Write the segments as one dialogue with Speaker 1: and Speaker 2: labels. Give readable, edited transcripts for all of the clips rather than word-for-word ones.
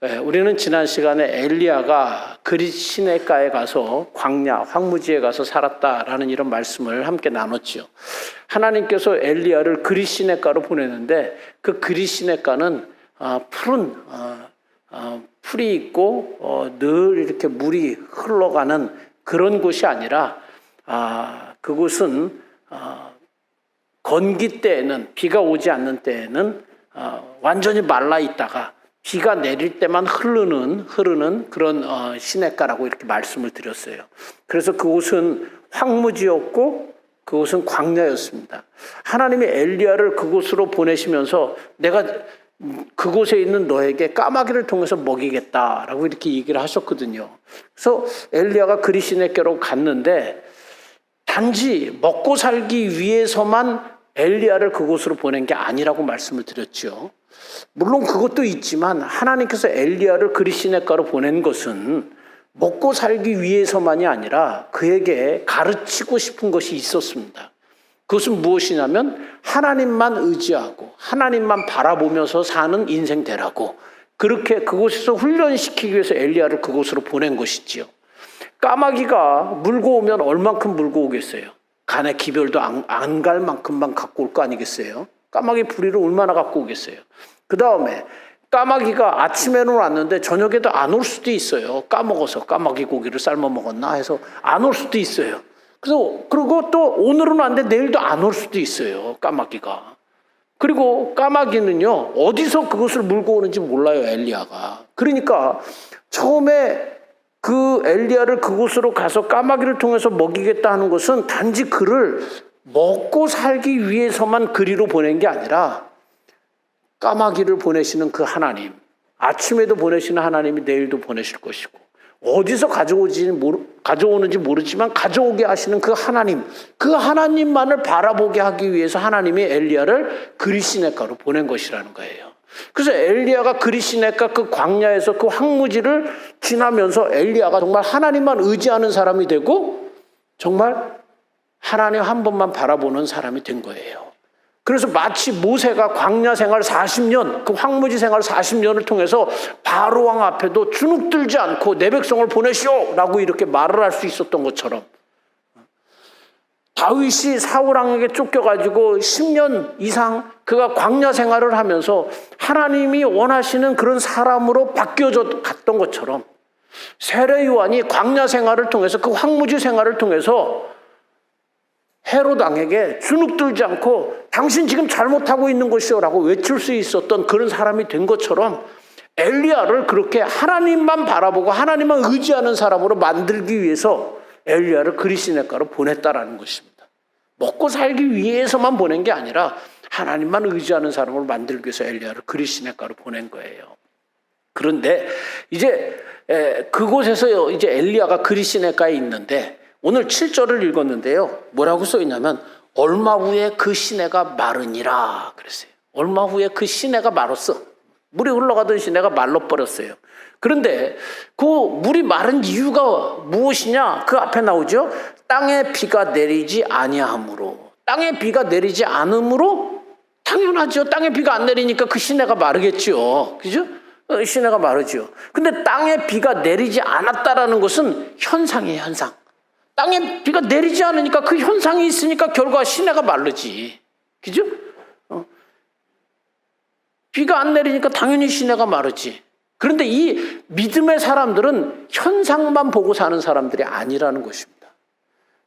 Speaker 1: 우리는 지난 시간에 엘리야가 그릿 시내가에 가서 광야, 황무지에 가서 살았다라는 이런 말씀을 함께 나눴죠. 하나님께서 엘리야를 그릿 시내가로 보내는데 그 그릿 시내가는 푸른 풀이 있고 늘 이렇게 물이 흘러가는 그런 곳이 아니라 그곳은 건기 때에는, 비가 오지 않는 때에는 완전히 말라 있다가 비가 내릴 때만 흐르는 그런 시냇가라고 이렇게 말씀을 드렸어요. 그래서 그곳은 황무지였고 그곳은 광야였습니다. 하나님이 엘리야를 그곳으로 보내시면서 내가 그곳에 있는 너에게 까마귀를 통해서 먹이겠다라고 이렇게 얘기를 하셨거든요. 그래서 엘리야가 그릿 시내가로 갔는데 단지 먹고 살기 위해서만 엘리야를 그곳으로 보낸 게 아니라고 말씀을 드렸죠. 물론 그것도 있지만 하나님께서 엘리야를 그릿 시내가로 보낸 것은 먹고 살기 위해서만이 아니라 그에게 가르치고 싶은 것이 있었습니다. 그것은 무엇이냐면 하나님만 의지하고 하나님만 바라보면서 사는 인생 되라고, 그렇게 그곳에서 훈련시키기 위해서 엘리야를 그곳으로 보낸 것이지요. 까마귀가 물고 오면 얼만큼 물고 오겠어요? 간의 기별도 안 갈 만큼만 갖고 올 거 아니겠어요? 까마귀 부리를 얼마나 갖고 오겠어요? 그 다음에 까마귀가 아침에는 왔는데 저녁에도 안 올 수도 있어요. 까먹어서 까마귀 고기를 삶아 먹었나 해서 안 올 수도 있어요. 그리고 또 오늘은 왔는데 내일도 안 올 수도 있어요. 까마귀가. 그리고 까마귀는요, 어디서 그것을 물고 오는지 몰라요, 엘리야가. 그러니까 처음에 그 엘리야를 그곳으로 가서 까마귀를 통해서 먹이겠다 하는 것은 단지 그를 먹고 살기 위해서만 그리로 보낸 게 아니라 까마귀를 보내시는 그 하나님, 아침에도 보내시는 하나님이 내일도 보내실 것이고 어디서 가져오는지 모르지만 가져오게 하시는 그 하나님, 그 하나님만을 바라보게 하기 위해서 하나님이 엘리야를 그릿 시내가로 보낸 것이라는 거예요. 그래서 엘리야가 그릿 시내가 그 광야에서 그 황무지를 지나면서 엘리야가 정말 하나님만 의지하는 사람이 되고 정말 하나님 한 번만 바라보는 사람이 된 거예요. 그래서 마치 모세가 광야 생활 40년, 그 황무지 생활 40년을 통해서 바로 왕 앞에도 주눅들지 않고 내 백성을 보내시오 라고 이렇게 말을 할 수 있었던 것처럼, 다윗이 사울 왕에게 쫓겨가지고 10년 이상 그가 광야 생활을 하면서 하나님이 원하시는 그런 사람으로 바뀌어져 갔던 것처럼 세례 요한이 광야 생활을 통해서, 그 황무지 생활을 통해서 헤롯 왕에게 주눅들지 않고 당신 지금 잘못하고 있는 것이요 라고 외칠 수 있었던 그런 사람이 된 것처럼 엘리야를 그렇게 하나님만 바라보고 하나님만 의지하는 사람으로 만들기 위해서 엘리야를 그릿 시내가로 보냈다라는 것입니다. 먹고 살기 위해서만 보낸 게 아니라 하나님만 의지하는 사람으로 만들기 위해서 엘리야를 그릿 시내가로 보낸 거예요. 그런데 이제 그곳에서 이제 엘리야가 그릿 시내가에 있는데 오늘 7절을 읽었는데요. 뭐라고 써 있냐면 얼마 후에 그 시내가 마르니라 그랬어요. 얼마 후에 그 시내가 말았어. 물이 흘러가던 시내가 말라버렸어요. 그런데 그 물이 마른 이유가 무엇이냐? 그 앞에 나오죠. 땅에 비가 내리지 아니함으로. 땅에 비가 내리지 않음으로? 당연하죠. 땅에 비가 안 내리니까 그 시내가 마르겠죠. 그죠? 시내가 마르죠. 근데 땅에 비가 내리지 않았다라는 것은 현상이에요, 현상. 땅에 비가 내리지 않으니까 그 현상이 있으니까 결과 시내가 마르지. 그죠? 비가 안 내리니까 당연히 시내가 마르지. 그런데 이 믿음의 사람들은 현상만 보고 사는 사람들이 아니라는 것입니다.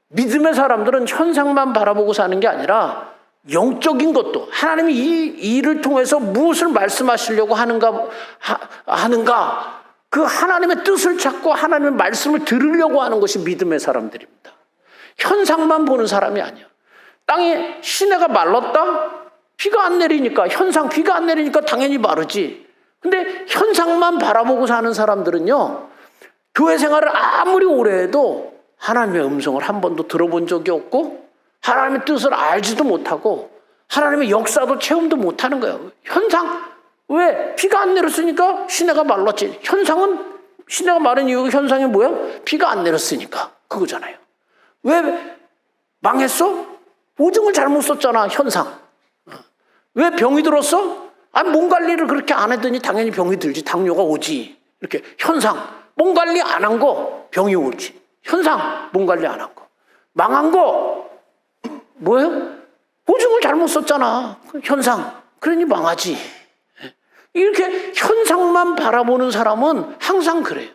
Speaker 1: 믿음의 사람들은 현상만 바라보고 사는 게 아니라 영적인 것도, 하나님이 이 일을 통해서 무엇을 말씀하시려고 하는가, 그 하나님의 뜻을 찾고 하나님의 말씀을 들으려고 하는 것이 믿음의 사람들입니다. 현상만 보는 사람이 아니야. 땅에 시내가 말랐다? 비가 안 내리니까, 현상 비가 안 내리니까 당연히 마르지. 근데 현상만 바라보고 사는 사람들은요, 교회 생활을 아무리 오래 해도 하나님의 음성을 한 번도 들어본 적이 없고 하나님의 뜻을 알지도 못하고 하나님의 역사도 체험도 못하는 거예요. 현상, 왜? 비가 안 내렸으니까 시내가 말랐지. 현상은, 시내가 마른 이유가 현상이 뭐야? 비가 안 내렸으니까 그거잖아요. 왜 망했어? 보증을 잘못 썼잖아. 현상. 왜 병이 들었어? 몸 관리를 그렇게 안 했더니 당연히 병이 들지. 당뇨가 오지. 이렇게 현상. 몸 관리 안 한 거 병이 오지. 현상. 몸 관리 안 한 거. 망한 거 뭐예요? 보증을 잘못 썼잖아. 현상. 그러니 망하지. 이렇게 현상만 바라보는 사람은 항상 그래요.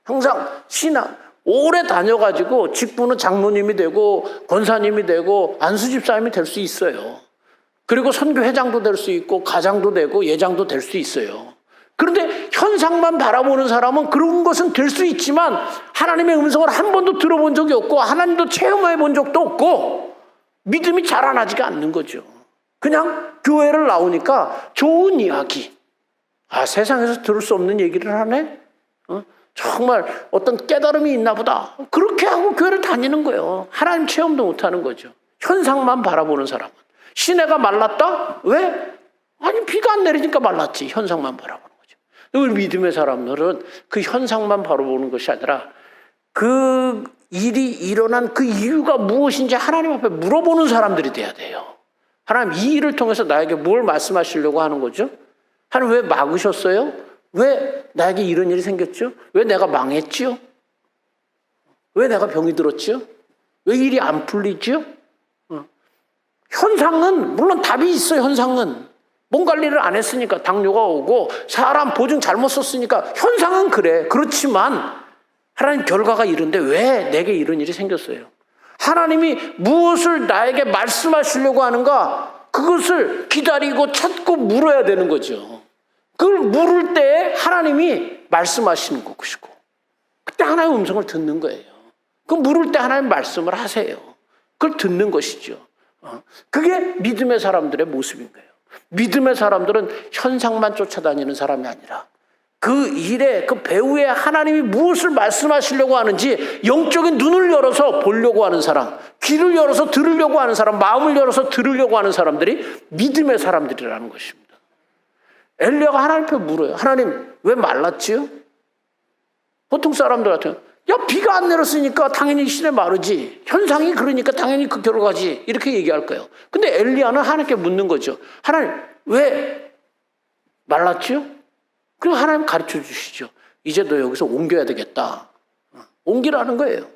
Speaker 1: 항상 신앙 오래 다녀가지고 직분은 장로님이 되고 권사님이 되고 안수집사님이 될 수 있어요. 그리고 선교회장도 될 수 있고 가장도 되고 예장도 될 수 있어요. 그런데 현상만 바라보는 사람은 그런 것은 될 수 있지만 하나님의 음성을 한 번도 들어본 적이 없고 하나님도 체험해 본 적도 없고 믿음이 자라나지가 않는 거죠. 그냥 교회를 나오니까 좋은 이야기. 세상에서 들을 수 없는 얘기를 하네? 정말 어떤 깨달음이 있나 보다. 그렇게 하고 교회를 다니는 거예요. 하나님 체험도 못하는 거죠. 현상만 바라보는 사람은. 시내가 말랐다? 왜? 아니 비가 안 내리니까 말랐지. 현상만 바라보는 거죠. 우리 믿음의 사람들은 그 현상만 바라보는 것이 아니라 그 일이 일어난 그 이유가 무엇인지 하나님 앞에 물어보는 사람들이 돼야 돼요. 하나님 이 일을 통해서 나에게 뭘 말씀하시려고 하는 거죠? 하나님 왜 막으셨어요? 왜 나에게 이런 일이 생겼죠? 왜 내가 망했지요? 왜 내가 병이 들었지요? 왜 일이 안 풀리지요? 현상은 물론 답이 있어요. 현상은 몸 관리를 안 했으니까 당뇨가 오고 사람 보증 잘못 썼으니까 현상은 그래. 그렇지만 하나님 결과가 이런데 왜 내게 이런 일이 생겼어요? 하나님이 무엇을 나에게 말씀하시려고 하는가? 그것을 기다리고 찾고 물어야 되는 거죠. 그걸 물을 때 하나님이 말씀하시는 것이고 그때 하나님의 음성을 듣는 거예요. 그 물을 때 하나님 말씀을 하세요. 그걸 듣는 것이죠. 그게 믿음의 사람들의 모습인 거예요. 믿음의 사람들은 현상만 쫓아다니는 사람이 아니라 그 일에 그 배후에 하나님이 무엇을 말씀하시려고 하는지 영적인 눈을 열어서 보려고 하는 사람, 귀를 열어서 들으려고 하는 사람, 마음을 열어서 들으려고 하는 사람들이 믿음의 사람들이라는 것입니다. 엘리야가 하나님 앞에 물어요. 하나님 왜 말랐지요? 보통 사람들 같아요. 야 비가 안 내렸으니까 당연히 시내 마르지. 현상이 그러니까 당연히 그 결과지. 이렇게 얘기할 거예요. 근데 엘리야는 하나님께 묻는 거죠. 하나님 왜 말랐지요? 그리고 하나님 가르쳐 주시죠. 이제 너 여기서 옮겨야 되겠다. 옮기라는 거예요.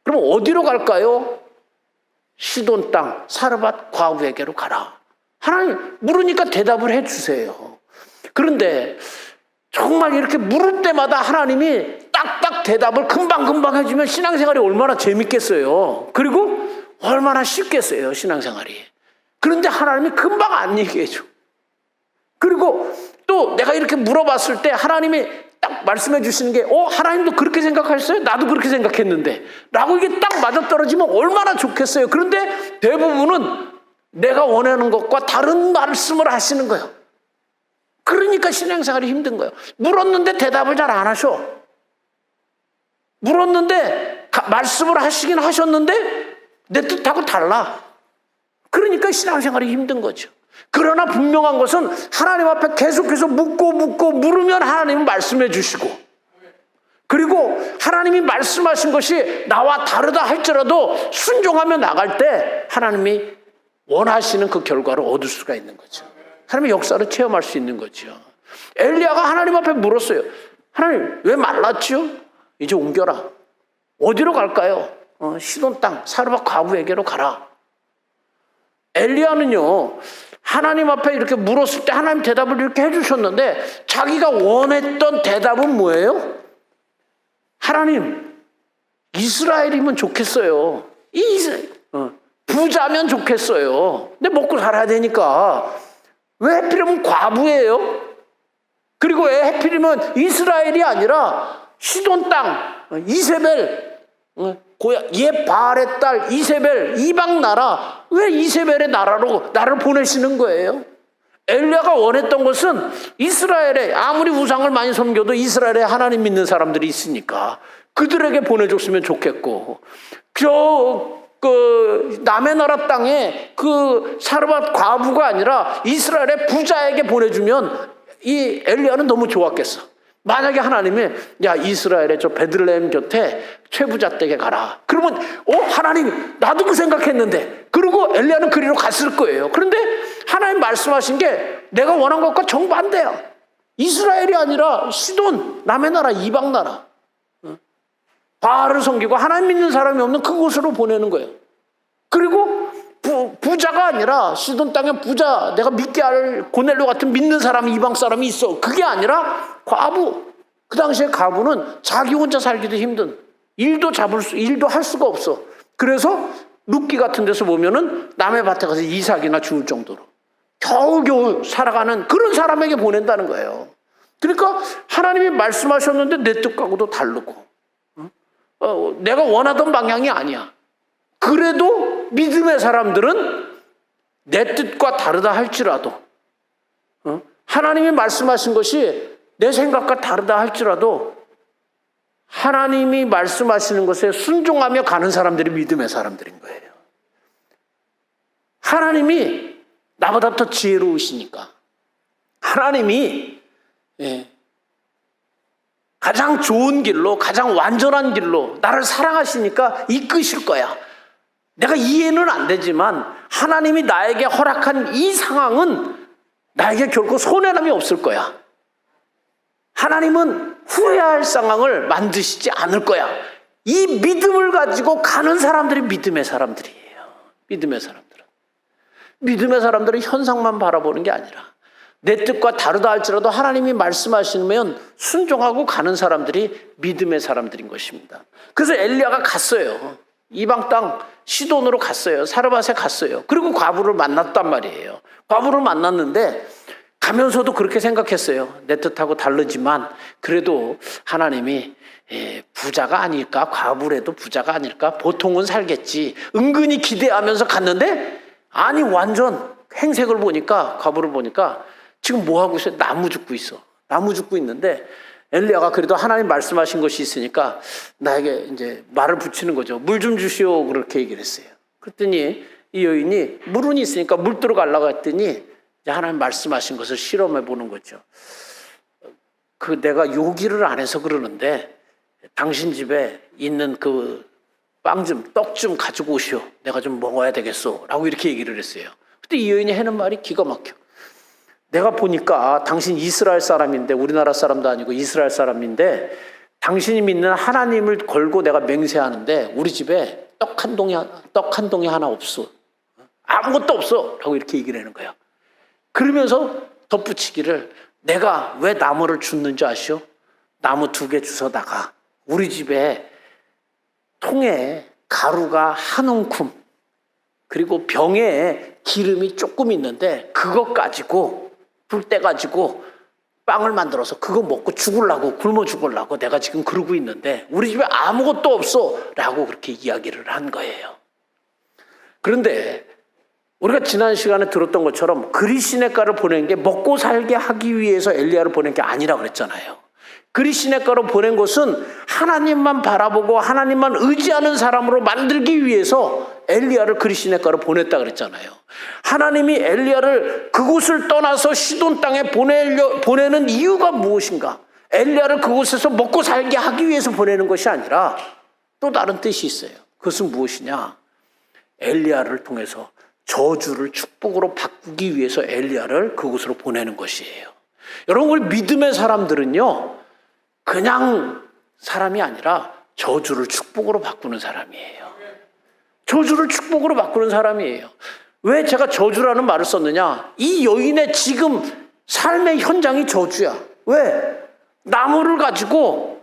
Speaker 1: 그럼 어디로 갈까요? 시돈 땅 사르밧 과부에게로 가라. 하나님 물으니까 대답을 해 주세요. 그런데 정말 이렇게 물을 때마다 하나님이 딱딱 대답을 금방금방 해주면 신앙생활이 얼마나 재밌겠어요. 그리고 얼마나 쉽겠어요. 신앙생활이. 그런데 하나님이 금방 안 얘기해줘. 그리고 또 내가 이렇게 물어봤을 때 하나님이 딱 말씀해 주시는 게 하나님도 그렇게 생각하셨어요? 나도 그렇게 생각했는데 라고 이게 딱 맞아떨어지면 얼마나 좋겠어요. 그런데 대부분은 내가 원하는 것과 다른 말씀을 하시는 거예요. 그러니까 신앙생활이 힘든 거예요. 물었는데 대답을 잘 안 하셔. 물었는데 말씀을 하시긴 하셨는데 내 뜻하고 달라. 그러니까 신앙생활이 힘든 거죠. 그러나 분명한 것은 하나님 앞에 계속해서 묻고 물으면 하나님은 말씀해 주시고 그리고 하나님이 말씀하신 것이 나와 다르다 할지라도 순종하며 나갈 때 하나님이 원하시는 그 결과를 얻을 수가 있는 거죠. 하나님의 역사를 체험할 수 있는 거죠. 엘리야가 하나님 앞에 물었어요. 하나님 왜 말랐지요? 이제 옮겨라. 어디로 갈까요? 시돈 땅 사르밧 과부에게로 가라. 엘리야는요 하나님 앞에 이렇게 물었을 때 하나님 대답을 이렇게 해주셨는데 자기가 원했던 대답은 뭐예요? 하나님 이스라엘이면 좋겠어요. 부자면 좋겠어요. 근데 먹고 살아야 되니까 왜 하필이면 과부예요? 그리고 왜 하필이면 이스라엘이 아니라 시돈 땅 이세벨 옛 바알의 딸 이세벨 이방 나라 왜 이세벨의 나라로 나를 보내시는 거예요? 엘리야가 원했던 것은 이스라엘에 아무리 우상을 많이 섬겨도 이스라엘에 하나님 믿는 사람들이 있으니까 그들에게 보내줬으면 좋겠고 남의 나라 땅에 그 사르밧 과부가 아니라 이스라엘의 부자에게 보내주면 이 엘리야는 너무 좋았겠어. 만약에 하나님이 야 이스라엘의 저 베들레헴 곁에 최부자 댁에 가라. 그러면 하나님 나도 그 생각했는데 그리고 엘리야는 그리로 갔을 거예요. 그런데 하나님 말씀하신 게 내가 원한 것과 정반대야. 이스라엘이 아니라 시돈, 남의 나라, 이방 나라. 바알을 섬기고 하나님 믿는 사람이 없는 그곳으로 보내는 거예요. 그리고 부자가 아니라 시돈 땅에 부자, 내가 믿게 할 고넬료 같은 믿는 사람, 이방 사람이 있어. 그게 아니라 과부. 그 당시에 과부는 자기 혼자 살기도 힘든, 일도 할 수가 없어. 그래서 룻기 같은 데서 보면은 남의 밭에 가서 이삭이나 주울 정도로 겨우겨우 살아가는 그런 사람에게 보낸다는 거예요. 그러니까 하나님이 말씀하셨는데 내 뜻하고도 다르고, 내가 원하던 방향이 아니야. 그래도 믿음의 사람들은 내 뜻과 다르다 할지라도, 하나님이 말씀하신 것이 내 생각과 다르다 할지라도 하나님이 말씀하시는 것에 순종하며 가는 사람들이 믿음의 사람들인 거예요. 하나님이 나보다 더 지혜로우시니까, 하나님이 가장 좋은 길로, 가장 완전한 길로 나를 사랑하시니까 이끄실 거야. 내가 이해는 안 되지만 하나님이 나에게 허락한 이 상황은 나에게 결코 손해남이 없을 거야. 하나님은 후회할 상황을 만드시지 않을 거야. 이 믿음을 가지고 가는 사람들이 믿음의 사람들이에요. 믿음의 사람들은. 믿음의 사람들은 현상만 바라보는 게 아니라 내 뜻과 다르다 할지라도 하나님이 말씀하시면 순종하고 가는 사람들이 믿음의 사람들인 것입니다. 그래서 엘리야가 갔어요. 이방 땅 시돈으로 갔어요. 사르밧에 갔어요. 그리고 과부를 만났단 말이에요. 과부를 만났는데 가면서도 그렇게 생각했어요. 내 뜻하고 다르지만 그래도 하나님이 부자가 아닐까, 과부라도 부자가 아닐까, 보통은 살겠지, 은근히 기대하면서 갔는데 아니 완전 행색을 보니까, 과부를 보니까 지금 뭐 하고 있어요? 나무 줍고 있어. 나무 줍고 있는데 엘리야가 그래도 하나님 말씀하신 것이 있으니까 나에게 이제 말을 붙이는 거죠. 물 좀 주시오, 그렇게 얘기를 했어요. 그랬더니 이 여인이 물은 있으니까 물 들어가려고 했더니 이제 하나님 말씀하신 것을 실험해 보는 거죠. 내가 요기를 안 해서 그러는데 당신 집에 있는 그 빵 좀, 떡 좀 가지고 오시오. 내가 좀 먹어야 되겠소. 라고 이렇게 얘기를 했어요. 그때 이 여인이 하는 말이 기가 막혀. 내가 보니까 당신 이스라엘 사람인데, 우리나라 사람도 아니고 이스라엘 사람인데, 당신이 믿는 하나님을 걸고 내가 맹세하는데 우리 집에 떡 한 동이 하나 없어. 아무것도 없어. 라고 이렇게 얘기를 하는 거야. 그러면서 덧붙이기를, 내가 왜 나무를 줍는지 아시오? 나무 2개 주워다가 우리 집에 통에 가루가 한 움큼, 그리고 병에 기름이 조금 있는데 그것 가지고 불 때 가지고 빵을 만들어서 그거 먹고 죽으려고, 굶어 죽으려고 내가 지금 그러고 있는데 우리 집에 아무것도 없어. 라고 그렇게 이야기를 한 거예요. 그런데 우리가 지난 시간에 들었던 것처럼 그리시네가를 보낸 게 먹고 살게 하기 위해서 엘리야를 보낸 게 아니라 그랬잖아요. 그리시네가로 보낸 것은 하나님만 바라보고 하나님만 의지하는 사람으로 만들기 위해서 엘리야를 그리시네가로 보냈다 그랬잖아요. 하나님이 엘리야를 그곳을 떠나서 시돈 땅에 보내는 이유가 무엇인가? 엘리야를 그곳에서 먹고 살게 하기 위해서 보내는 것이 아니라 또 다른 뜻이 있어요. 그것은 무엇이냐? 엘리야를 통해서 저주를 축복으로 바꾸기 위해서 엘리야를 그곳으로 보내는 것이에요. 여러분, 우리 믿음의 사람들은요, 그냥 사람이 아니라 저주를 축복으로 바꾸는 사람이에요. 저주를 축복으로 바꾸는 사람이에요. 왜 제가 저주라는 말을 썼느냐? 이 여인의 지금 삶의 현장이 저주야. 왜? 나무를 가지고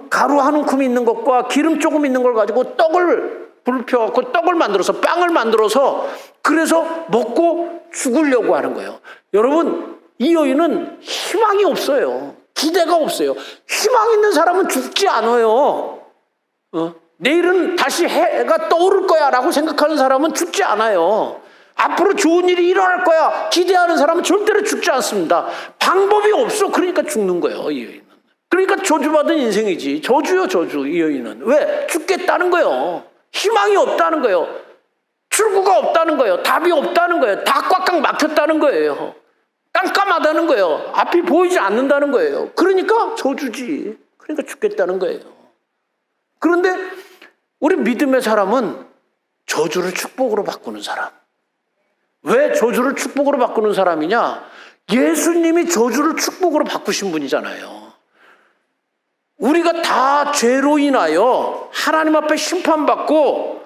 Speaker 1: 가루 한 움큼 있는 것과 기름 조금 있는 걸 가지고 떡을 불 펴갖고 떡을 만들어서, 빵을 만들어서 그래서 먹고 죽으려고 하는 거예요. 여러분, 이 여인은 희망이 없어요. 기대가 없어요. 희망 있는 사람은 죽지 않아요. 내일은 다시 해가 떠오를 거야 라고 생각하는 사람은 죽지 않아요. 앞으로 좋은 일이 일어날 거야 기대하는 사람은 절대로 죽지 않습니다. 방법이 없어. 그러니까 죽는 거예요, 이 여인은. 그러니까 저주받은 인생이지. 저주요, 저주. 이 여인은 왜? 죽겠다는 거예요. 희망이 없다는 거예요. 출구가 없다는 거예요. 답이 없다는 거예요. 다 꽉꽉 막혔다는 거예요. 깜깜하다는 거예요. 앞이 보이지 않는다는 거예요. 그러니까 저주지. 그러니까 죽겠다는 거예요. 그런데 우리 믿음의 사람은 저주를 축복으로 바꾸는 사람. 왜 저주를 축복으로 바꾸는 사람이냐? 예수님이 저주를 축복으로 바꾸신 분이잖아요. 우리가 다 죄로 인하여 하나님 앞에 심판받고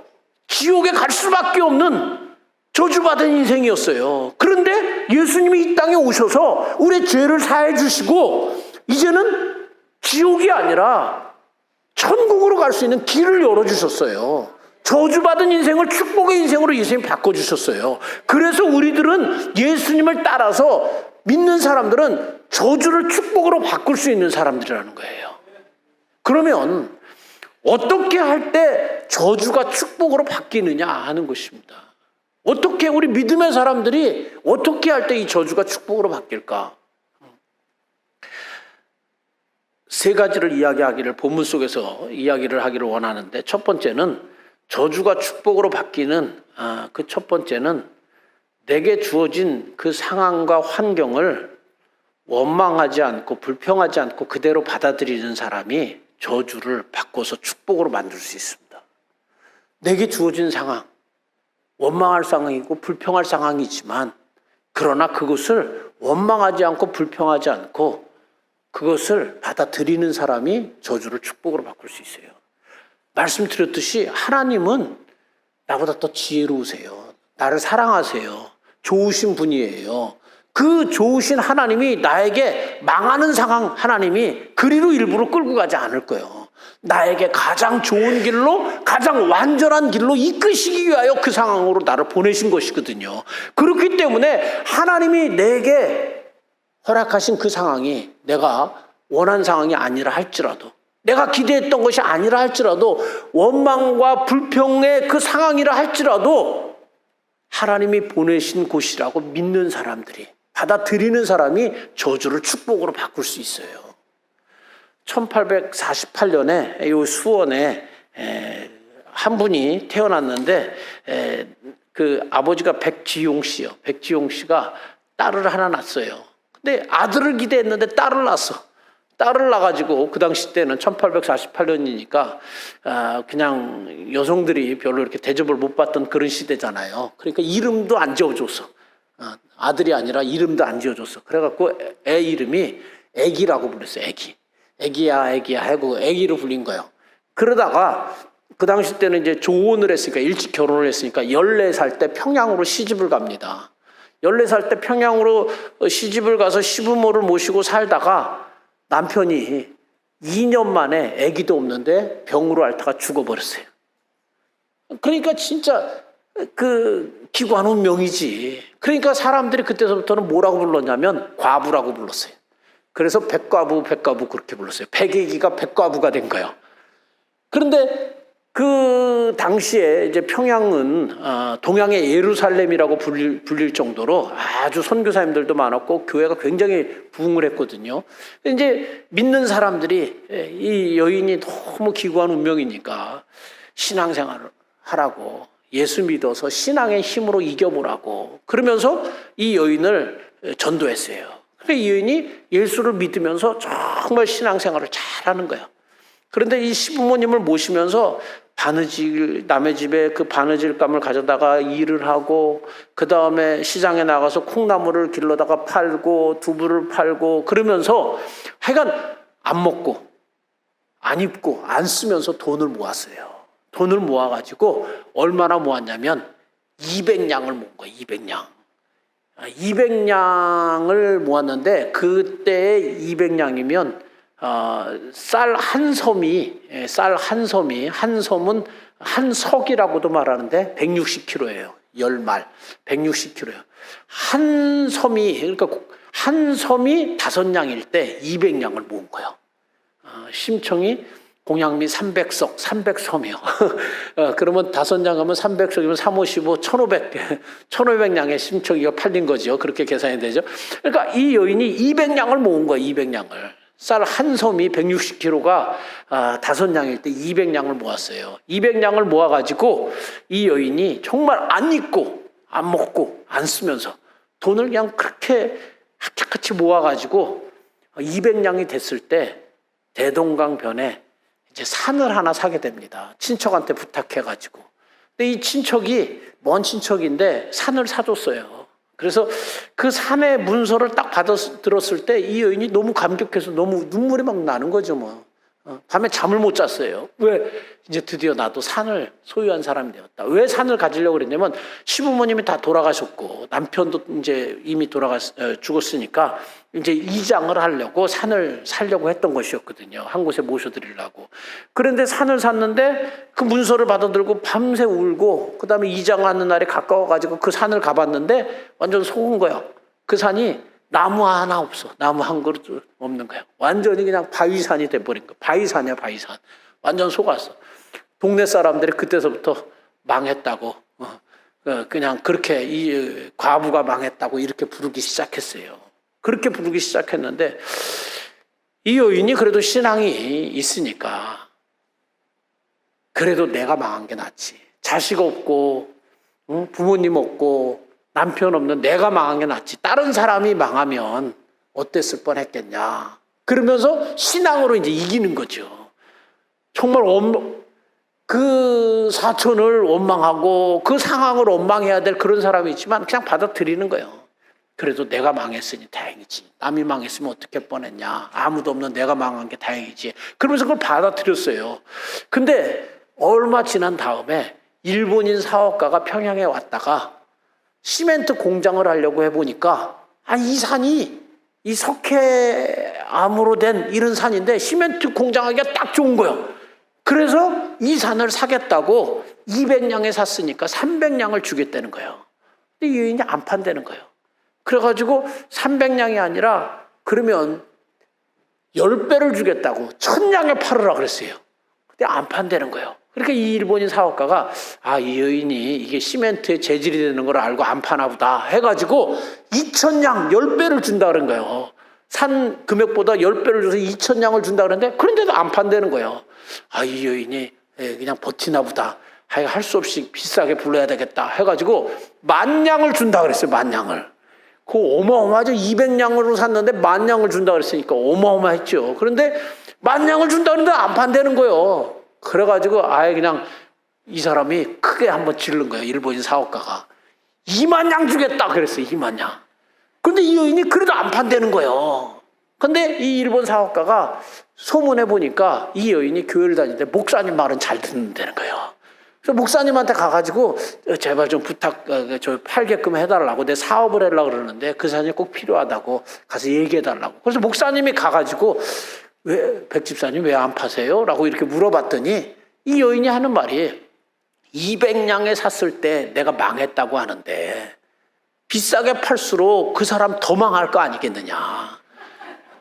Speaker 1: 지옥에 갈 수밖에 없는 저주받은 인생이었어요. 그런데 예수님이 이 땅에 오셔서 우리의 죄를 사해 주시고 이제는 지옥이 아니라 천국으로 갈 수 있는 길을 열어주셨어요. 저주받은 인생을 축복의 인생으로 예수님이 바꿔주셨어요. 그래서 우리들은 예수님을 따라서 믿는 사람들은 저주를 축복으로 바꿀 수 있는 사람들이라는 거예요. 그러면 어떻게 할 때 저주가 축복으로 바뀌느냐 하는 것입니다. 어떻게 우리 믿음의 사람들이 어떻게 할 때 이 저주가 축복으로 바뀔까? 세 가지를 본문 속에서 이야기를 하기를 원하는데, 첫 번째는 저주가 축복으로 바뀌는 그 첫 번째는 내게 주어진 그 상황과 환경을 원망하지 않고 불평하지 않고 그대로 받아들이는 사람이 저주를 바꿔서 축복으로 만들 수 있습니다. 내게 주어진 상황, 원망할 상황이고 불평할 상황이지만 그러나 그것을 원망하지 않고 불평하지 않고 그것을 받아들이는 사람이 저주를 축복으로 바꿀 수 있어요. 말씀드렸듯이 하나님은 나보다 더 지혜로우세요. 나를 사랑하세요. 좋으신 분이에요. 그 좋으신 하나님이 나에게 망하는 상황 하나님이 그리로 일부러 끌고 가지 않을 거예요. 나에게 가장 좋은 길로, 가장 완전한 길로 이끄시기 위하여 그 상황으로 나를 보내신 것이거든요. 그렇기 때문에 하나님이 내게 허락하신 그 상황이 내가 원한 상황이 아니라 할지라도, 내가 기대했던 것이 아니라 할지라도, 원망과 불평의 그 상황이라 할지라도 하나님이 보내신 곳이라고 믿는 사람들이, 받아들이는 사람이 저주를 축복으로 바꿀 수 있어요. 1848년에 이 수원에 한 분이 태어났는데 그 아버지가 백지용 씨요. 백지용 씨가 딸을 하나 낳았어요. 근데 아들을 기대했는데 딸을 낳았어. 딸을 낳아가지고 그 당시 때는 1848년이니까 그냥 여성들이 별로 이렇게 대접을 못 받던 그런 시대잖아요. 그러니까 이름도 안 지어줬어. 아들이 아니라 이름도 안 지어줬어. 그래갖고 애 이름이 애기라고 불렀어요. 애기야 하고 애기로 불린 거예요. 그러다가 그 당시 때는 이제 조혼을 했으니까, 일찍 결혼을 했으니까 14살 때 평양으로 시집을 갑니다. 14살 때 평양으로 시집을 가서 시부모를 모시고 살다가 남편이 2년 만에 아기도 없는데 병으로 앓다가 죽어버렸어요. 그러니까 진짜 그 기구한 운명이지. 그러니까 사람들이 그때서부터는 뭐라고 불렀냐면 과부라고 불렀어요. 그래서 백과부 그렇게 불렀어요. 백애기가 백과부가 된 거예요. 그런데 그 당시에 이제 평양은 동양의 예루살렘이라고 불릴 정도로 아주 선교사님들도 많았고 교회가 굉장히 부흥을 했거든요. 이제 믿는 사람들이 이 여인이 너무 기구한 운명이니까 신앙생활을 하라고, 예수 믿어서 신앙의 힘으로 이겨보라고 그러면서 이 여인을 전도했어요. 그래서 이 여인이 예수를 믿으면서 정말 신앙생활을 잘하는 거예요. 그런데 이 시부모님을 모시면서 남의 집에 그 바느질감을 가져다가 일을 하고, 그 다음에 시장에 나가서 콩나물을 길러다가 팔고 두부를 팔고 그러면서 하여간 안 먹고 안 입고 안 쓰면서 돈을 모았어요. 돈을 모아가지고 얼마나 모았냐면 200냥을 모은 거예요. 200냥을 모았는데 그때 200냥이면 쌀 한 섬은 한 석이라고도 말하는데 160kg예요. 10말 160kg예요. 한 섬이 5냥일 때 200냥을 모은 거예요. 심청이 공양미 300섬이요. 그러면 5냥 하면 300석이면 355, 1500냥의 심청이가 팔린 거죠. 그렇게 계산이 되죠. 그러니까 이 여인이 200냥을 모은 거예요. 200냥을. 쌀 한 섬이 160kg가 5냥일 때 200냥을 모았어요. 200냥을 모아가지고 이 여인이 정말 안 입고 안 먹고 안 쓰면서 돈을 그냥 그렇게 합작같이 모아가지고 200냥이 됐을 때 대동강변에 이제 산을 하나 사게 됩니다. 친척한테 부탁해가지고 근데 이 친척이 먼 친척인데 산을 사줬어요. 그래서 그 산의 문서를 딱 들었을 때 이 여인이 너무 감격해서 너무 눈물이 막 나는 거죠, 뭐. 밤에 잠을 못 잤어요. 왜? 이제 드디어 나도 산을 소유한 사람이 되었다. 왜 산을 가지려고 그랬냐면 시부모님이 다 돌아가셨고 남편도 이제 이미 죽었으니까 이제 이장을 하려고 산을 살려고 했던 것이었거든요. 한 곳에 모셔드리려고. 그런데 산을 샀는데 그 문서를 받아들고 밤새 울고 그다음에 이장하는 날이 가까워가지고 그 산을 가봤는데 완전 속은 거야. 그 산이 나무 하나 없어. 나무 한 그릇 없는 거야. 완전히 그냥 바위산이 돼버린 거야. 바위산이야, 바위산. 완전 속았어. 동네 사람들이 그때서부터 망했다고, 그냥 그렇게 이 과부가 망했다고 이렇게 부르기 시작했어요. 그렇게 부르기 시작했는데 이 여인이 그래도 신앙이 있으니까 그래도 내가 망한 게 낫지. 자식 없고, 부모님 없고, 남편 없는 내가 망한 게 낫지. 다른 사람이 망하면 어땠을 뻔했겠냐. 그러면서 신앙으로 이제 이기는 거죠. 정말 그 사촌을 원망하고 그 상황을 원망해야 될 그런 사람이 있지만 그냥 받아들이는 거예요. 그래도 내가 망했으니 다행이지. 남이 망했으면 어떻게 뻔했냐. 아무도 없는 내가 망한 게 다행이지. 그러면서 그걸 받아들였어요. 근데 얼마 지난 다음에 일본인 사업가가 평양에 왔다가 시멘트 공장을 하려고 해보니까 이 산이 이 석회암으로 된 이런 산인데 시멘트 공장하기가 딱 좋은 거예요. 그래서 이 산을 사겠다고 200냥에 샀으니까 300냥을 주겠다는 거예요. 근데 이 여인이 안 판다는 거예요. 그래가지고 300냥이 아니라 그러면 10배를 주겠다고 1000냥에 팔으라 그랬어요. 근데 안 판다는 거예요. 그러니까 이 일본인 사업가가 이 여인이 이게 시멘트의 재질이 되는 걸 알고 안 파나 보다 해가지고 2000냥 10배를 준다 그런 거예요. 산 금액보다 10배를 줘서 2000냥을 준다 그러는데 그런데도 안 판다는 거예요. 이 여인이 그냥 버티나 보다. 할 수 없이 비싸게 불러야 되겠다 해가지고 10,000냥을 준다 그랬어요. 10,000냥을. 그거 어마어마하죠. 200냥으로 샀는데 10,000냥을 준다 그랬으니까 어마어마했죠. 그런데 10,000냥을 준다 그러는데 안 판다는 거예요. 그래가지고 그냥 이 사람이 크게 한번 지른 거예요. 일본인 사업가가 20,000냥 주겠다 그랬어요. 20,000냥. 근데 이 여인이 그래도 안 판다는 거예요. 근데 이 일본 사업가가 소문에 보니까 이 여인이 교회를 다니는데 목사님 말은 잘 듣는다는 거예요. 그래서 목사님한테 가가지고 제발 좀 저 팔게끔 해달라고 내 사업을 하려고 그러는데 그 사람이 꼭 필요하다고 가서 얘기해달라고. 그래서 목사님이 가가지고 왜 백집사님 왜 안 파세요? 라고 이렇게 물어봤더니 이 여인이 하는 말이 200냥에 샀을 때 내가 망했다고 하는데 비싸게 팔수록 그 사람 더 망할 거 아니겠느냐.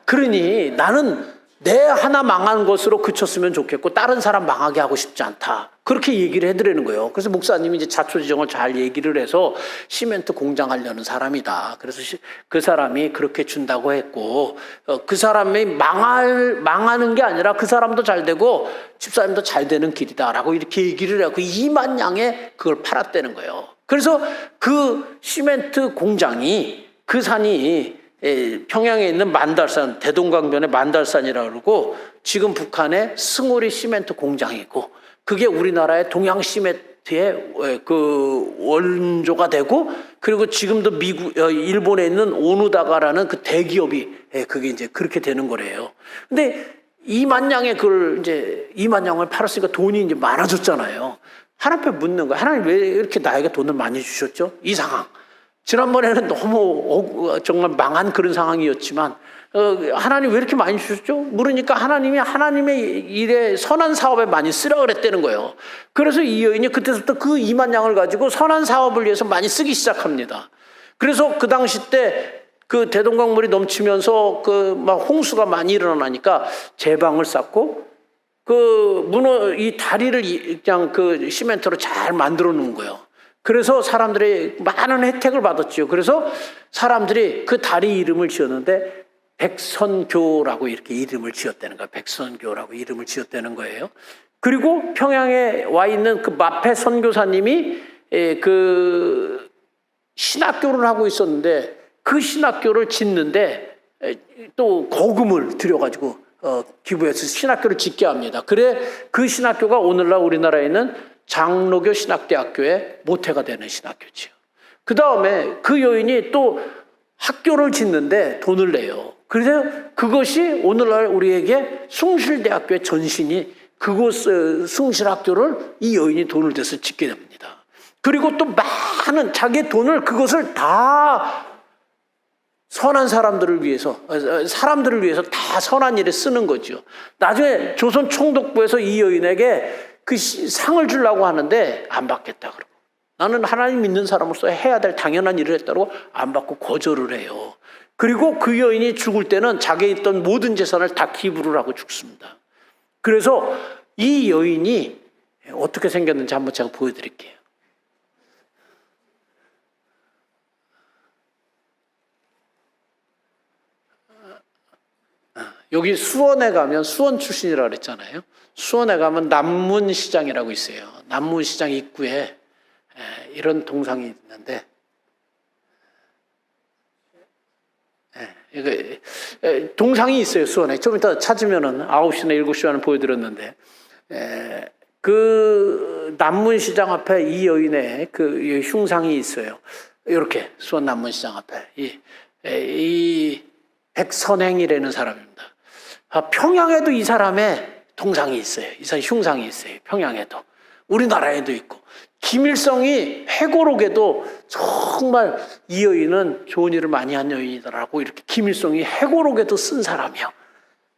Speaker 1: 그러니 나는 내 하나 망한 것으로 그쳤으면 좋겠고 다른 사람 망하게 하고 싶지 않다. 그렇게 얘기를 해드리는 거예요. 그래서 목사님이 이제 자초지종을 잘 얘기를 해서 시멘트 공장 하려는 사람이다. 그래서 그 사람이 그렇게 준다고 했고 그 사람이 망하는 게 아니라 그 사람도 잘 되고 집사님도 잘 되는 길이다라고 이렇게 얘기를 해요. 그 20,000냥에 그걸 팔았다는 거예요. 그래서 그 시멘트 공장이 그 산이 평양에 있는 만달산, 대동강변의 만달산이라고 그러고 지금 북한의 승오리 시멘트 공장이고 그게 우리나라의 동양 시멘트의 그 원조가 되고 그리고 지금도 일본에 있는 오누다가라는 그 대기업이 그게 이제 그렇게 되는 거래요. 근데 20,000냥에 그걸 이제 20,000냥을 팔았으니까 돈이 이제 많아졌잖아요. 하나님 앞에 묻는 거예요. 하나님 왜 이렇게 나에게 돈을 많이 주셨죠? 이 상황. 지난번에는 너무 정말 망한 그런 상황이었지만 하나님 왜 이렇게 많이 주셨죠? 물으니까 하나님이 하나님의 일에 선한 사업에 많이 쓰라 그랬다는 거예요. 그래서 이 여인이 그때부터 그 20,000냥을 가지고 선한 사업을 위해서 많이 쓰기 시작합니다. 그래서 그 당시 때 그 대동강물이 넘치면서 그 막 홍수가 많이 일어나니까 제방을 쌓고 이 다리를 그냥 그 시멘트로 잘 만들어 놓은 거예요. 그래서 사람들이 많은 혜택을 받았죠. 그래서 사람들이 그 다리 이름을 지었는데 백선교라고 이렇게 이름을 지었다는 거예요. 백선교라고 이름을 지었다는 거예요. 그리고 평양에 와 있는 그 마페 선교사님이 그 신학교를 하고 있었는데 그 신학교를 짓는데 또 거금을 들여가지고 기부해서 신학교를 짓게 합니다. 그래 그 신학교가 오늘날 우리나라에 있는 장로교 신학대학교의 모태가 되는 신학교지요. 그 다음에 그 여인이 또 학교를 짓는데 돈을 내요. 그래서 그것이 오늘날 우리에게 숭실대학교의 전신이 그곳 숭실학교를 이 여인이 돈을 대서 짓게 됩니다. 그리고 또 많은 자기의 돈을 그것을 다 선한 사람들을 위해서 다 선한 일에 쓰는 거죠. 나중에 조선 총독부에서 이 여인에게 그 상을 주려고 하는데 안 받겠다 그러고, 나는 하나님 믿는 사람으로서 해야 될 당연한 일을 했다고 안 받고 거절을 해요. 그리고 그 여인이 죽을 때는 자기에 있던 모든 재산을 다 기부를 하고 죽습니다. 그래서 이 여인이 어떻게 생겼는지 한번 제가 보여드릴게요. 여기 수원에 가면, 수원 출신이라고 그랬잖아요. 수원에 가면 남문시장이라고 있어요. 남문시장 입구에 이런 동상이 있는데, 동상이 있어요, 수원에. 좀 이따 찾으면은 9시나 7시에는 보여드렸는데, 그 남문시장 앞에 이 여인의 그 흉상이 있어요. 이렇게 수원 남문시장 앞에 이 백선행이라는 사람입니다. 평양에도 이 사람의 동상이 있어요. 이 사람 흉상이 있어요. 평양에도, 우리나라에도 있고. 김일성이 회고록에도 정말 이 여인은 좋은 일을 많이 한 여인이다라고 이렇게 김일성이 회고록에도 쓴 사람이요.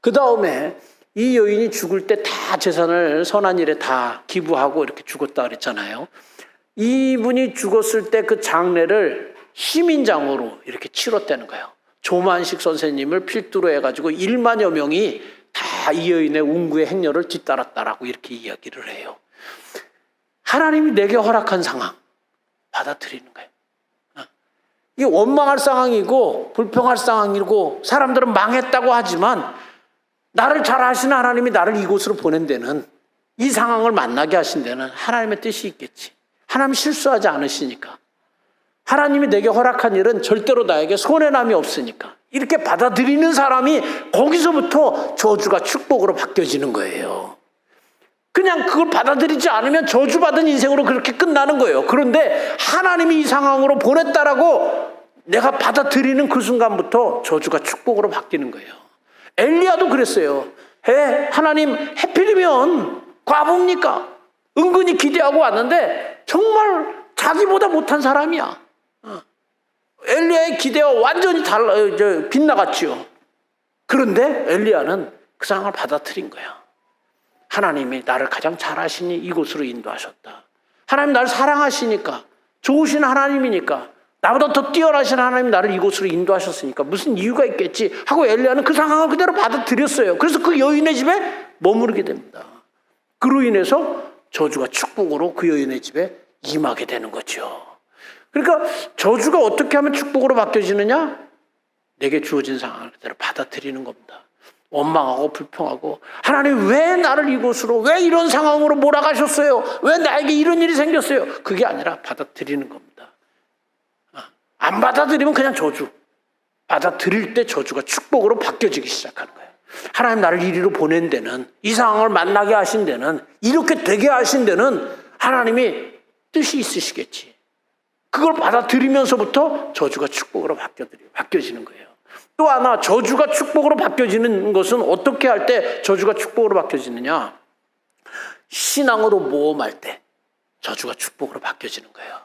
Speaker 1: 그 다음에 이 여인이 죽을 때 다 재산을 선한 일에 다 기부하고 이렇게 죽었다 그랬잖아요. 이분이 죽었을 때 그 장례를 시민장으로 이렇게 치렀다는 거예요. 조만식 선생님을 필두로 해가지고 1만여 명이 다 이 여인의 운구의 행렬을 뒤따랐다라고 이렇게 이야기를 해요. 하나님이 내게 허락한 상황 받아들이는 거예요. 이게 원망할 상황이고 불평할 상황이고 사람들은 망했다고 하지만 나를 잘 아시는 하나님이 나를 이곳으로 보낸 데는, 이 상황을 만나게 하신 데는 하나님의 뜻이 있겠지. 하나님 실수하지 않으시니까. 하나님이 내게 허락한 일은 절대로 나에게 손해남이 없으니까. 이렇게 받아들이는 사람이 거기서부터 저주가 축복으로 바뀌어지는 거예요. 그냥 그걸 받아들이지 않으면 저주받은 인생으로 그렇게 끝나는 거예요. 그런데 하나님이 이 상황으로 보냈다라고 내가 받아들이는 그 순간부터 저주가 축복으로 바뀌는 거예요. 엘리야도 그랬어요. 하나님 해필이면 과부입니까? 은근히 기대하고 왔는데 정말 자기보다 못한 사람이야. 엘리야의 기대와 완전히 빗나갔지요. 그런데 엘리야는 그 상황을 받아들인 거야. 하나님이 나를 가장 잘 아시니 이곳으로 인도하셨다. 하나님 나를 사랑하시니까, 좋으신 하나님이니까, 나보다 더 뛰어나신 하나님이 나를 이곳으로 인도하셨으니까 무슨 이유가 있겠지 하고 엘리야는 그 상황을 그대로 받아들였어요. 그래서 그 여인의 집에 머무르게 됩니다. 그로 인해서 저주가 축복으로 그 여인의 집에 임하게 되는 거죠. 그러니까 저주가 어떻게 하면 축복으로 바뀌어지느냐? 내게 주어진 상황을 그대로 받아들이는 겁니다. 원망하고 불평하고, 하나님 왜 나를 이곳으로, 왜 이런 상황으로 몰아가셨어요? 왜 나에게 이런 일이 생겼어요? 그게 아니라 받아들이는 겁니다. 안 받아들이면 그냥 저주. 받아들일 때 저주가 축복으로 바뀌어지기 시작하는 거예요. 하나님 나를 이리로 보낸 데는, 이 상황을 만나게 하신 데는, 이렇게 되게 하신 데는 하나님이 뜻이 있으시겠지. 그걸 받아들이면서부터 저주가 축복으로 바뀌어지는 거예요. 또 하나, 저주가 축복으로 바뀌어지는 것은 어떻게 할 때 저주가 축복으로 바뀌어지느냐? 신앙으로 모험할 때 저주가 축복으로 바뀌어지는 거예요.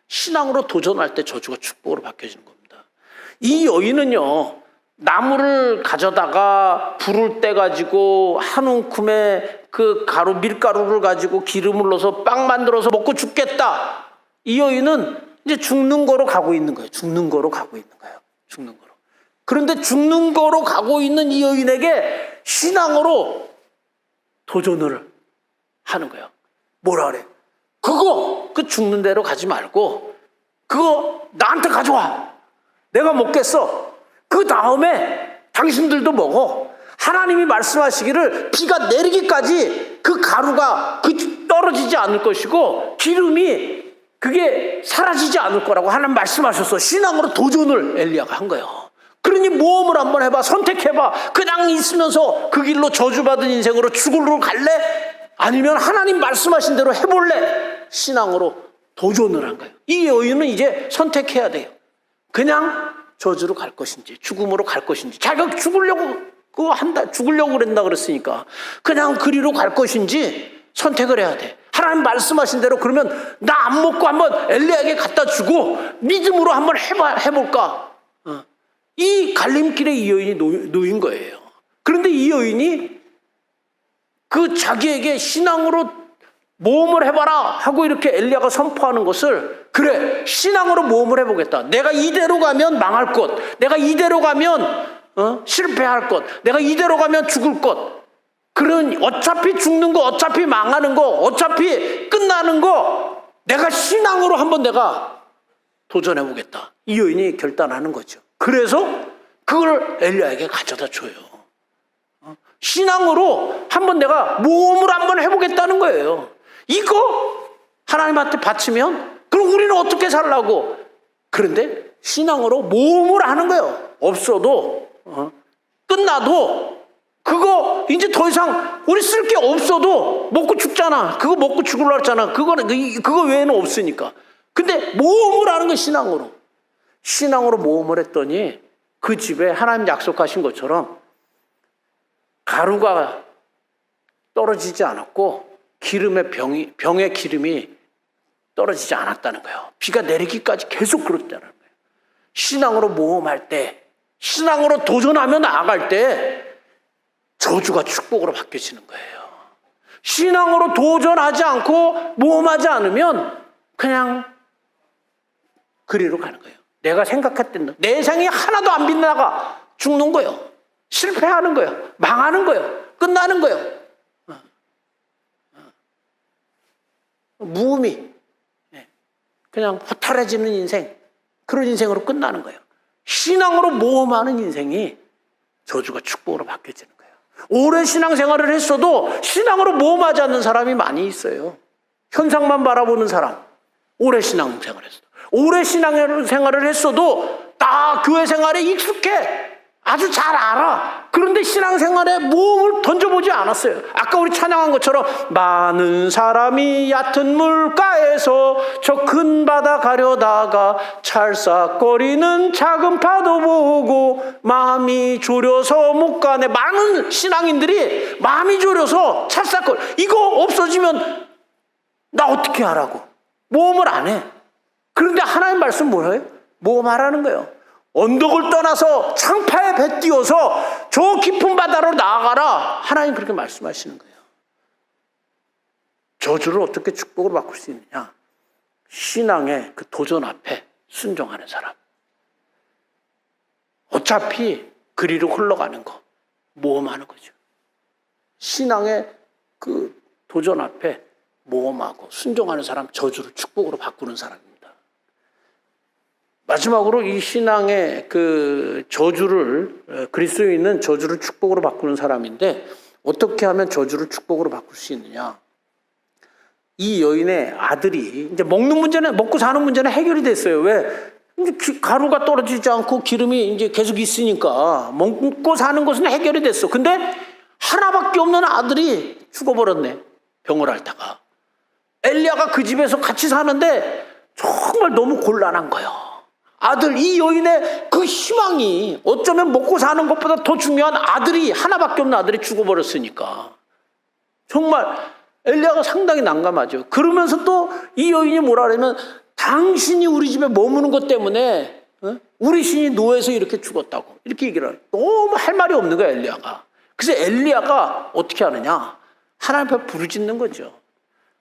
Speaker 1: 신앙으로 도전할 때 저주가 축복으로 바뀌어지는 겁니다. 이 여인은요, 나무를 가져다가 불을 떼가지고 한 움큼의 그 밀가루를 가지고 기름을 넣어서 빵 만들어서 먹고 죽겠다. 이 여인은 이제 죽는 거로 가고 있는 거예요. 죽는 거로 가고 있는 거예요. 죽는 거로. 그런데 죽는 거로 가고 있는 이 여인에게 신앙으로 도전을 하는 거예요. 뭐라 그래? 그 죽는 대로 가지 말고 그거 나한테 가져와. 내가 먹겠어. 그 다음에 당신들도 먹어. 하나님이 말씀하시기를 비가 내리기까지 그 가루가 떨어지지 않을 것이고 기름이 그게 사라지지 않을 거라고 하나님 말씀하셨어. 신앙으로 도전을 엘리야가 한 거예요. 그러니 모험을 한번 해봐. 선택해봐. 그냥 있으면서 그 길로 저주받은 인생으로 죽으러 갈래? 아니면 하나님 말씀하신 대로 해볼래? 신앙으로 도전을 한 거예요. 이 여인은 이제 선택해야 돼요. 그냥 저주로 갈 것인지 죽음으로 갈 것인지, 자기가 죽으려고 그랬나 그랬으니까 그냥 그리로 갈 것인지 선택을 해야 돼. 하나님 말씀하신 대로 그러면 나 안 먹고 한번 엘리야에게 갖다 주고 믿음으로 한번 해볼까? 이 갈림길에 이 여인이 놓인 거예요. 그런데 이 여인이 그 자기에게 신앙으로 모험을 해봐라 하고 이렇게 엘리야가 선포하는 것을, 그래 신앙으로 모험을 해보겠다. 내가 이대로 가면 망할 것, 내가 이대로 가면 실패할 것, 내가 이대로 가면 죽을 것, 그런 어차피 죽는 거, 어차피 망하는 거, 어차피 끝나는 거, 내가 신앙으로 한번 내가 도전해보겠다. 이 여인이 결단하는 거죠. 그래서 그걸 엘리야에게 가져다 줘요. 신앙으로 한번 내가 모험을 한번 해보겠다는 거예요. 이거 하나님한테 바치면 그럼 우리는 어떻게 살라고? 그런데 신앙으로 모험을 하는 거예요. 없어도 끝나도 그거 이제 더 이상 우리 쓸 게 없어도 먹고 죽잖아. 그거 먹고 죽으려고 했잖아. 그거 외에는 없으니까. 근데 모험을 하는 거 신앙으로 모험을 했더니 그 집에 하나님 약속하신 것처럼 가루가 떨어지지 않았고 병의 기름이 떨어지지 않았다는 거예요. 비가 내리기까지 계속 그랬다는 거예요. 신앙으로 모험할 때, 신앙으로 도전하며 나아갈 때 저주가 축복으로 바뀌어지는 거예요. 신앙으로 도전하지 않고 모험하지 않으면 그냥 그리로 가는 거예요. 내가 생각했던 내 생이 하나도 안 빛나가 죽는 거예요. 실패하는 거예요. 망하는 거예요. 끝나는 거예요. 무의미, 그냥 허탈해지는 인생, 그런 인생으로 끝나는 거예요. 신앙으로 모험하는 인생이 저주가 축복으로 바뀌어지는 거예요. 오래 신앙생활을 했어도 신앙으로 모험하지 않는 사람이 많이 있어요. 현상만 바라보는 사람, 오래 신앙생활을 했어도. 오래 신앙생활을 했어도 다 교회 생활에 익숙해. 아주 잘 알아. 그런데 신앙생활에 모험을 던져보지 않았어요. 아까 우리 찬양한 것처럼 많은 사람이 얕은 물가에서 저 큰 바다 가려다가 찰싹거리는 작은 파도 보고 마음이 졸여서 못 가네. 많은 신앙인들이 마음이 졸여서 찰싹거려. 이거 없어지면 나 어떻게 하라고. 모험을 안 해. 그런데 하나님 말씀 뭐예요? 모험하라는 거예요. 언덕을 떠나서 창파에 배 띄워서 저 깊은 바다로 나아가라. 하나님 그렇게 말씀하시는 거예요. 저주를 어떻게 축복으로 바꿀 수 있느냐? 신앙의 그 도전 앞에 순종하는 사람. 어차피 그리로 흘러가는 거 모험하는 거죠. 신앙의 그 도전 앞에 모험하고 순종하는 사람, 저주를 축복으로 바꾸는 사람입니다. 마지막으로 이 신앙의 그 저주를, 그리스도인은 저주를 축복으로 바꾸는 사람인데 어떻게 하면 저주를 축복으로 바꿀 수 있느냐? 이 여인의 아들이 이제 먹고 사는 문제는 해결이 됐어요. 왜? 이제 가루가 떨어지지 않고 기름이 이제 계속 있으니까 먹고 사는 것은 해결이 됐어. 근데 하나밖에 없는 아들이 죽어버렸네. 병을 앓다가. 엘리야가 그 집에서 같이 사는데 정말 너무 곤란한 거예요. 이 여인의 그 희망이 어쩌면 먹고 사는 것보다 더 중요한 아들이, 하나밖에 없는 아들이 죽어버렸으니까 정말 엘리야가 상당히 난감하죠. 그러면서 또 이 여인이 뭐라 그러면 당신이 우리 집에 머무는 것 때문에 우리 신이 노예에서 이렇게 죽었다고 이렇게 얘기를 해요. 너무 할 말이 없는 거야 엘리야가. 그래서 엘리야가 어떻게 하느냐, 하나님 앞에 부르짖는 거죠.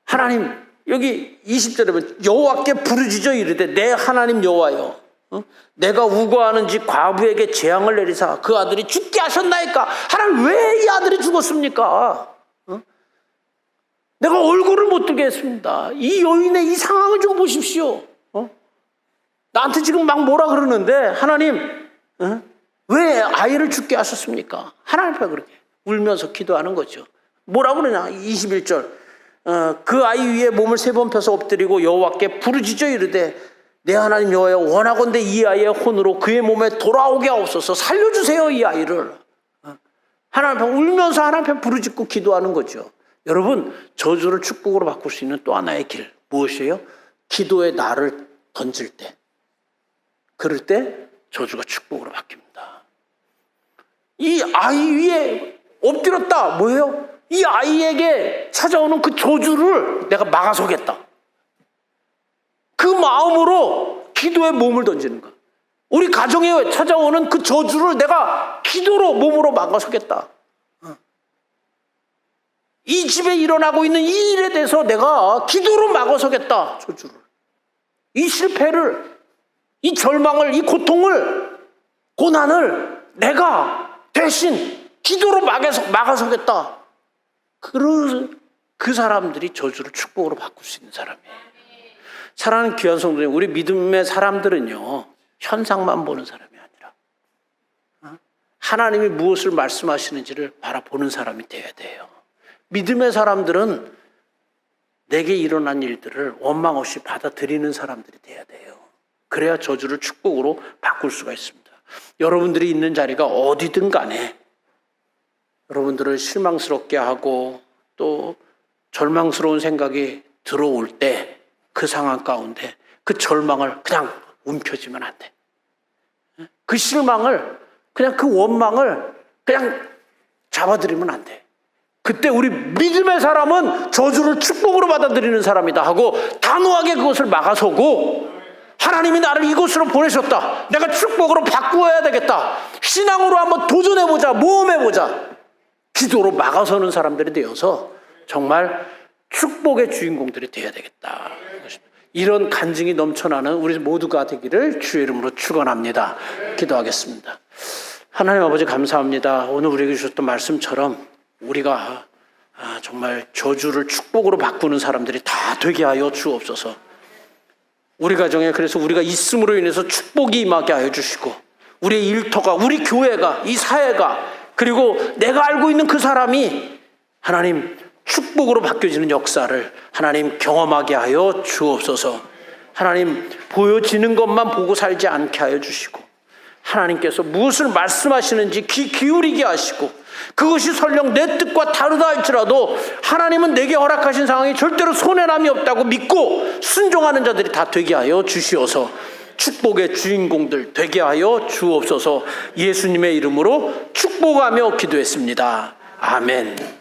Speaker 1: 하나님, 여기 20절에 보면 여호와께 부르짖어 이르되 내 하나님 여호와여, 내가 우거하는지 과부에게 재앙을 내리사 그 아들이 죽게 하셨나이까. 하나님, 왜 이 아들이 죽었습니까? 내가 얼굴을 못 들게 했습니다. 이 여인의 이 상황을 좀 보십시오. 나한테 지금 막 뭐라 그러는데 하나님, 왜 아이를 죽게 하셨습니까? 하나님 앞에 그렇게 울면서 기도하는 거죠. 뭐라 그러냐, 21절. 그 아이 위에 몸을 3번 펴서 엎드리고 여호와께 부르짖어 이르되 내 하나님 여호와여, 원하건대 이 아이의 혼으로 그의 몸에 돌아오게 하옵소서. 살려주세요 이 아이를. 하나님 앞에 울면서 하나님 앞에 부르짖고 기도하는 거죠. 여러분, 저주를 축복으로 바꿀 수 있는 또 하나의 길 무엇이에요? 기도에 나를 던질 때, 그럴 때 저주가 축복으로 바뀝니다. 이 아이 위에 엎드렸다. 뭐예요? 이 아이에게 찾아오는 그 저주를 내가 막아서겠다. 그 마음으로 기도에 몸을 던지는 거야. 우리 가정에 찾아오는 그 저주를 내가 기도로 몸으로 막아서겠다. 이 집에 일어나고 있는 이 일에 대해서 내가 기도로 막아서겠다. 저주를. 이 실패를, 이 절망을, 이 고통을, 고난을 내가 대신 기도로 막아서겠다. 그 사람들이 저주를 축복으로 바꿀 수 있는 사람이에요. 사랑하는 귀한 성도님, 우리 믿음의 사람들은요, 현상만 보는 사람이 아니라 하나님이 무엇을 말씀하시는지를 바라보는 사람이 되어야 돼요. 믿음의 사람들은 내게 일어난 일들을 원망 없이 받아들이는 사람들이 돼야 돼요. 그래야 저주를 축복으로 바꿀 수가 있습니다. 여러분들이 있는 자리가 어디든 간에 여러분들을 실망스럽게 하고 또 절망스러운 생각이 들어올 때 그 상황 가운데 그 절망을 그냥 움켜쥐면 안 돼. 그 실망을, 그냥 그 원망을 그냥 잡아들이면 안 돼. 그때 우리 믿음의 사람은 저주를 축복으로 받아들이는 사람이다 하고 단호하게 그것을 막아서고, 하나님이 나를 이곳으로 보내셨다. 내가 축복으로 바꾸어야 되겠다. 신앙으로 한번 도전해보자. 모험해보자. 기도로 막아서는 사람들이 되어서 정말 축복의 주인공들이 되어야 되겠다. 이런 간증이 넘쳐나는 우리 모두가 되기를 주의 이름으로 축원합니다. 기도하겠습니다. 하나님 아버지, 감사합니다. 오늘 우리에게 주셨던 말씀처럼 우리가 정말 저주를 축복으로 바꾸는 사람들이 다 되게 하여 주옵소서. 우리 가정에 그래서 우리가 있음으로 인해서 축복이 임하게 하여 주시고, 우리의 일터가, 우리 교회가, 이 사회가, 그리고 내가 알고 있는 그 사람이 하나님 축복으로 바뀌어지는 역사를 하나님 경험하게 하여 주옵소서. 하나님, 보여지는 것만 보고 살지 않게 하여 주시고, 하나님께서 무엇을 말씀하시는지 귀 기울이게 하시고, 그것이 설령 내 뜻과 다르다 할지라도 하나님은 내게 허락하신 상황이 절대로 손해남이 없다고 믿고 순종하는 자들이 다 되게 하여 주시어서 축복의 주인공들 되게 하여 주옵소서. 예수님의 이름으로 축복하며 기도했습니다. 아멘.